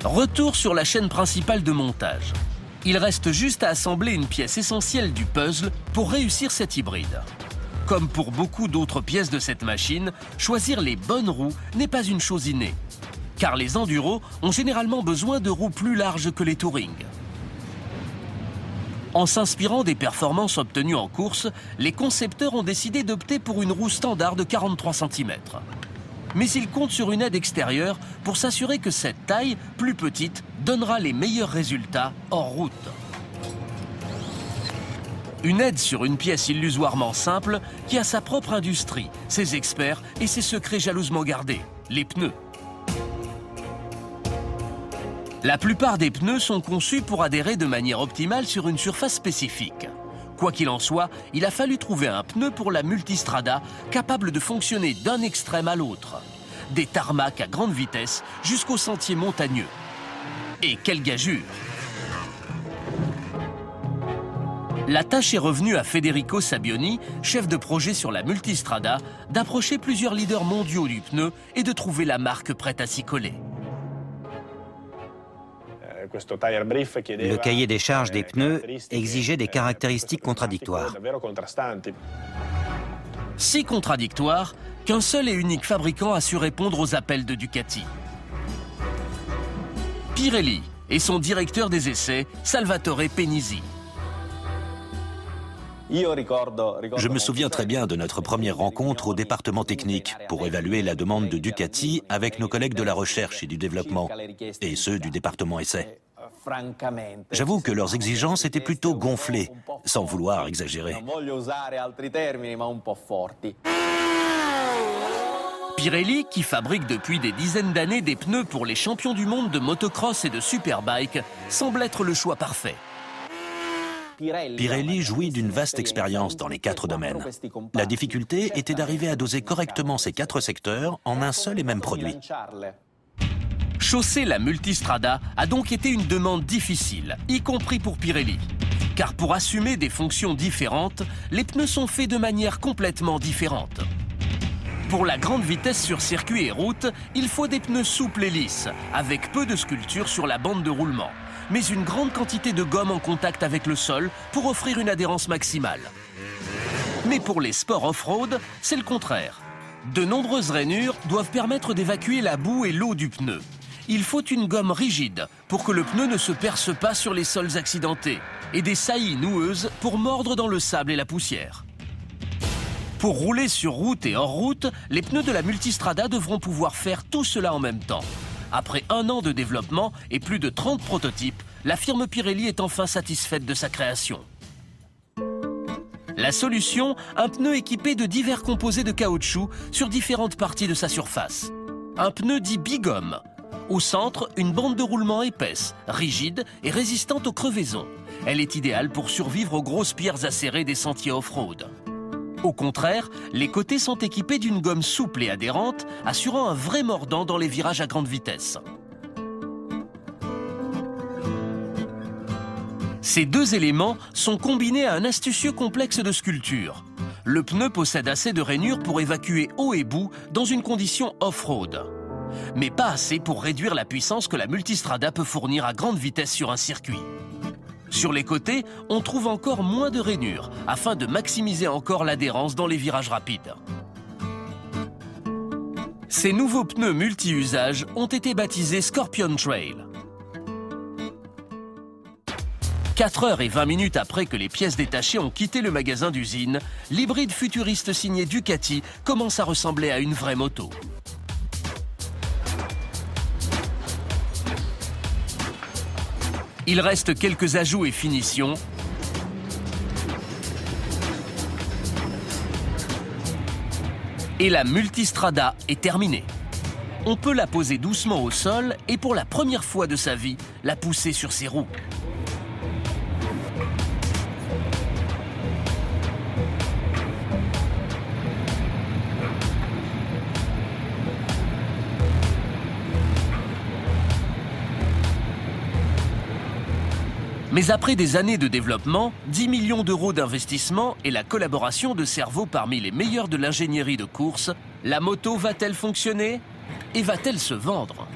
Retour sur la chaîne principale de montage. Il reste juste à assembler une pièce essentielle du puzzle pour réussir cet hybride. Comme pour beaucoup d'autres pièces de cette machine, choisir les bonnes roues n'est pas une chose innée. Car les enduros ont généralement besoin de roues plus larges que les touring. En s'inspirant des performances obtenues en course, les concepteurs ont décidé d'opter pour une roue standard de 43 cm. Mais ils comptent sur une aide extérieure pour s'assurer que cette taille, plus petite, donnera les meilleurs résultats hors route. Une aide sur une pièce illusoirement simple qui a sa propre industrie, ses experts et ses secrets jalousement gardés, les pneus. La plupart des pneus sont conçus pour adhérer de manière optimale sur une surface spécifique. Quoi qu'il en soit, il a fallu trouver un pneu pour la Multistrada capable de fonctionner d'un extrême à l'autre. Des tarmacs à grande vitesse jusqu'aux sentiers montagneux. Et quelle gageure! La tâche est revenue à Federico Sabioni, chef de projet sur la Multistrada, d'approcher plusieurs leaders mondiaux du pneu et de trouver la marque prête à s'y coller. Le cahier des charges des pneus exigeait des caractéristiques contradictoires. Si contradictoires qu'un seul et unique fabricant a su répondre aux appels de Ducati. Pirelli et son directeur des essais, Salvatore Penisi. Je me souviens très bien de notre première rencontre au département technique pour évaluer la demande de Ducati avec nos collègues de la recherche et du développement et ceux du département essai. J'avoue que leurs exigences étaient plutôt gonflées, sans vouloir exagérer. Pirelli, qui fabrique depuis des dizaines d'années des pneus pour les champions du monde de motocross et de superbike, semble être le choix parfait. Pirelli jouit d'une vaste expérience dans les 4 domaines. La difficulté était d'arriver à doser correctement ces 4 secteurs en un seul et même produit. Chausser la Multistrada a donc été une demande difficile, y compris pour Pirelli. Car pour assumer des fonctions différentes, les pneus sont faits de manière complètement différente. Pour la grande vitesse sur circuit et route, il faut des pneus souples et lisses, avec peu de sculpture sur la bande de roulement, mais une grande quantité de gomme en contact avec le sol pour offrir une adhérence maximale. Mais pour les sports off-road, c'est le contraire. De nombreuses rainures doivent permettre d'évacuer la boue et l'eau du pneu. Il faut une gomme rigide pour que le pneu ne se perce pas sur les sols accidentés et des saillies noueuses pour mordre dans le sable et la poussière. Pour rouler sur route et hors route, les pneus de la Multistrada devront pouvoir faire tout cela en même temps. Après 1 an de développement et plus de 30 prototypes, la firme Pirelli est enfin satisfaite de sa création. La solution, un pneu équipé de divers composés de caoutchouc sur différentes parties de sa surface. Un pneu dit bigomme. Au centre, une bande de roulement épaisse, rigide et résistante aux crevaisons. Elle est idéale pour survivre aux grosses pierres acérées des sentiers off-road. Au contraire, les côtés sont équipés d'une gomme souple et adhérente, assurant un vrai mordant dans les virages à grande vitesse. Ces 2 éléments sont combinés à un astucieux complexe de sculpture. Le pneu possède assez de rainures pour évacuer eau et boue dans une condition off-road. Mais pas assez pour réduire la puissance que la Multistrada peut fournir à grande vitesse sur un circuit. Sur les côtés, on trouve encore moins de rainures, afin de maximiser encore l'adhérence dans les virages rapides. Ces nouveaux pneus multi-usages ont été baptisés Scorpion Trail. 4h20 après que les pièces détachées ont quitté le magasin d'usine, l'hybride futuriste signé Ducati commence à ressembler à une vraie moto. Il reste quelques ajouts et finitions. Et la Multistrada est terminée. On peut la poser doucement au sol et pour la première fois de sa vie, la pousser sur ses roues. Mais après des années de développement, 10 millions d'euros d'investissement et la collaboration de cerveaux parmi les meilleurs de l'ingénierie de course, la moto va-t-elle fonctionner et va-t-elle se vendre ?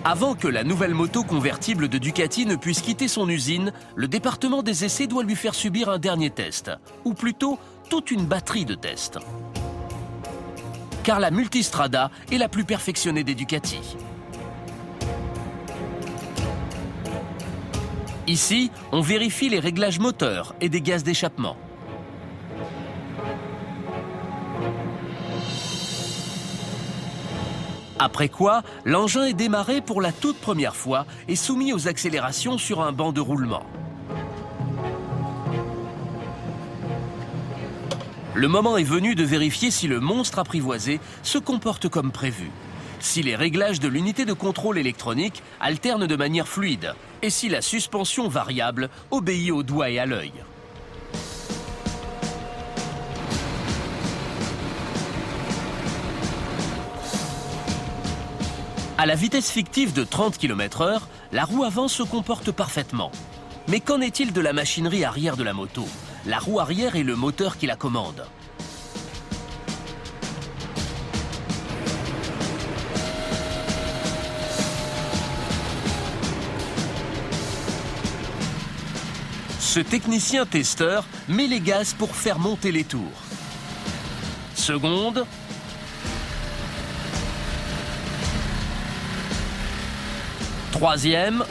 Avant que la nouvelle moto convertible de Ducati ne puisse quitter son usine, le département des essais doit lui faire subir un dernier test, ou plutôt toute une batterie de tests. Car la Multistrada est la plus perfectionnée des Ducati. Ici, on vérifie les réglages moteurs et des gaz d'échappement. Après quoi, l'engin est démarré pour la toute première fois et soumis aux accélérations sur un banc de roulement. Le moment est venu de vérifier si le monstre apprivoisé se comporte comme prévu, si les réglages de l'unité de contrôle électronique alternent de manière fluide et si la suspension variable obéit au doigt et à l'œil. À la vitesse fictive de 30 km/h, la roue avant se comporte parfaitement. Mais qu'en est-il de la machinerie arrière de la moto? La roue arrière est le moteur qui la commande. Ce technicien testeur met les gaz pour faire monter les tours. Seconde. Troisième,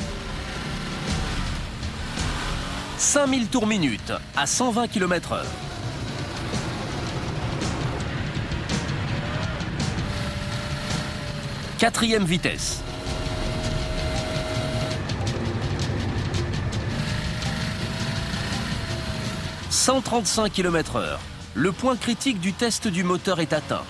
5000 tours minute à 120 km/h. Quatrième vitesse. « 135 km/h. Le point critique du test du moteur est atteint.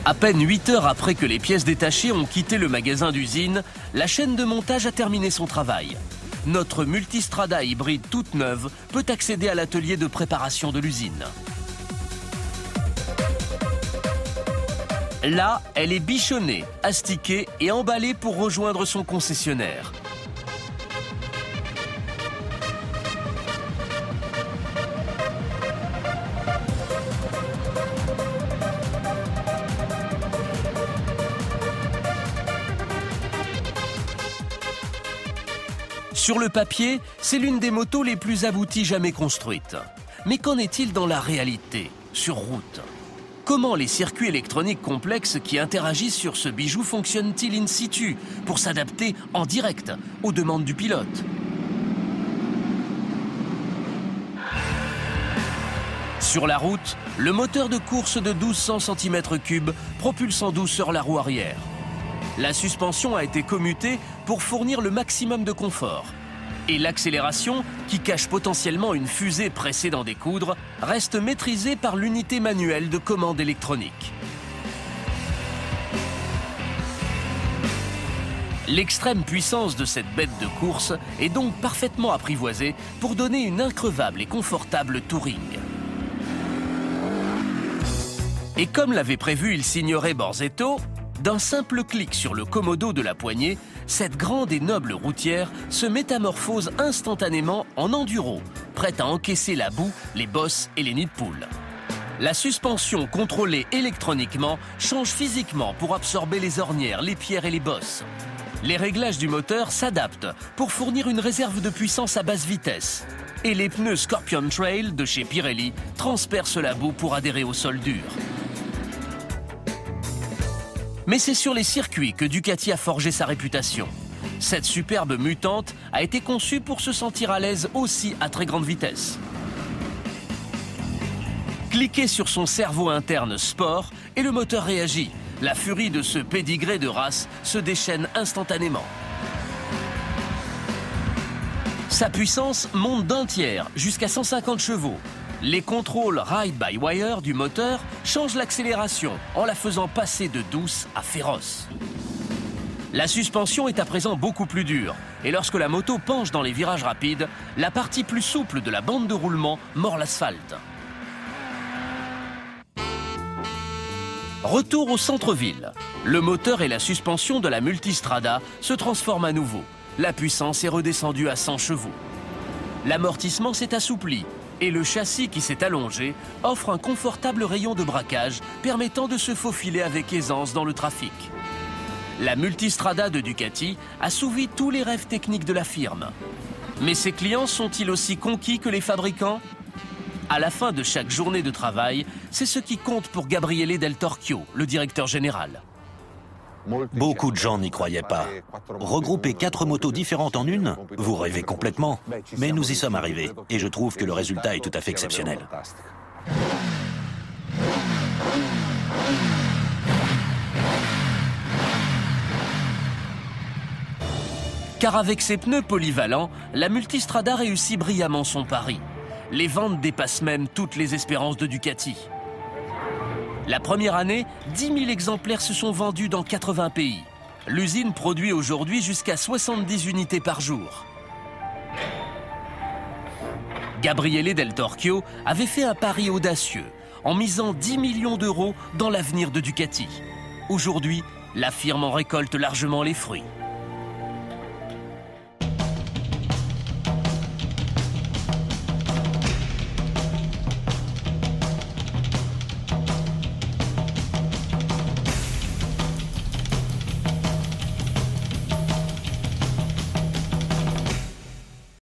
À peine 8 heures après que les pièces détachées ont quitté le magasin d'usine, la chaîne de montage a terminé son travail. Notre Multistrada hybride toute neuve peut accéder à l'atelier de préparation de l'usine. Là, elle est bichonnée, astiquée et emballée pour rejoindre son concessionnaire. Sur le papier, c'est l'une des motos les plus abouties jamais construites. Mais qu'en est-il dans la réalité, sur route? Comment les circuits électroniques complexes qui interagissent sur ce bijou fonctionnent-ils in situ pour s'adapter en direct aux demandes du pilote? Sur la route, le moteur de course de 1200 cm3 propulse en douceur la roue arrière. La suspension a été commutée pour fournir le maximum de confort. Et l'accélération, qui cache potentiellement une fusée pressée d'en découdre, reste maîtrisée par l'unité manuelle de commande électronique. L'extrême puissance de cette bête de course est donc parfaitement apprivoisée pour donner une increvable et confortable touring. Et comme l'avait prévu il signoret Borzetto, d'un simple clic sur le commodo de la poignée, cette grande et noble routière se métamorphose instantanément en enduro, prête à encaisser la boue, les bosses et les nids de poules. La suspension contrôlée électroniquement change physiquement pour absorber les ornières, les pierres et les bosses. Les réglages du moteur s'adaptent pour fournir une réserve de puissance à basse vitesse. Et les pneus Scorpion Trail de chez Pirelli transpercent la boue pour adhérer au sol dur. Mais c'est sur les circuits que Ducati a forgé sa réputation. Cette superbe mutante a été conçue pour se sentir à l'aise aussi à très grande vitesse. Cliquez sur son cerveau interne sport et le moteur réagit. La furie de ce pédigré de race se déchaîne instantanément. Sa puissance monte d'un tiers jusqu'à 150 chevaux. Les contrôles ride-by-wire du moteur changent l'accélération en la faisant passer de douce à féroce. La suspension est à présent beaucoup plus dure et lorsque la moto penche dans les virages rapides, la partie plus souple de la bande de roulement mord l'asphalte. Retour au centre-ville. Le moteur et la suspension de la Multistrada se transforment à nouveau. La puissance est redescendue à 100 chevaux. L'amortissement s'est assoupli et le châssis qui s'est allongé offre un confortable rayon de braquage permettant de se faufiler avec aisance dans le trafic. La Multistrada de Ducati assouvit tous les rêves techniques de la firme. Mais ses clients sont-ils aussi conquis que les fabricants? À la fin de chaque journée de travail, c'est ce qui compte pour Gabriele Del Torchio, le directeur général. Beaucoup de gens n'y croyaient pas. Regrouper 4 motos différentes en une, vous rêvez complètement. Mais nous y sommes arrivés et je trouve que le résultat est tout à fait exceptionnel. Car avec ses pneus polyvalents, la Multistrada réussit brillamment son pari. Les ventes dépassent même toutes les espérances de Ducati. La première année, 10 000 exemplaires se sont vendus dans 80 pays. L'usine produit aujourd'hui jusqu'à 70 unités par jour. Gabriele Del Torchio avait fait un pari audacieux en misant 10 millions d'euros dans l'avenir de Ducati. Aujourd'hui, la firme en récolte largement les fruits.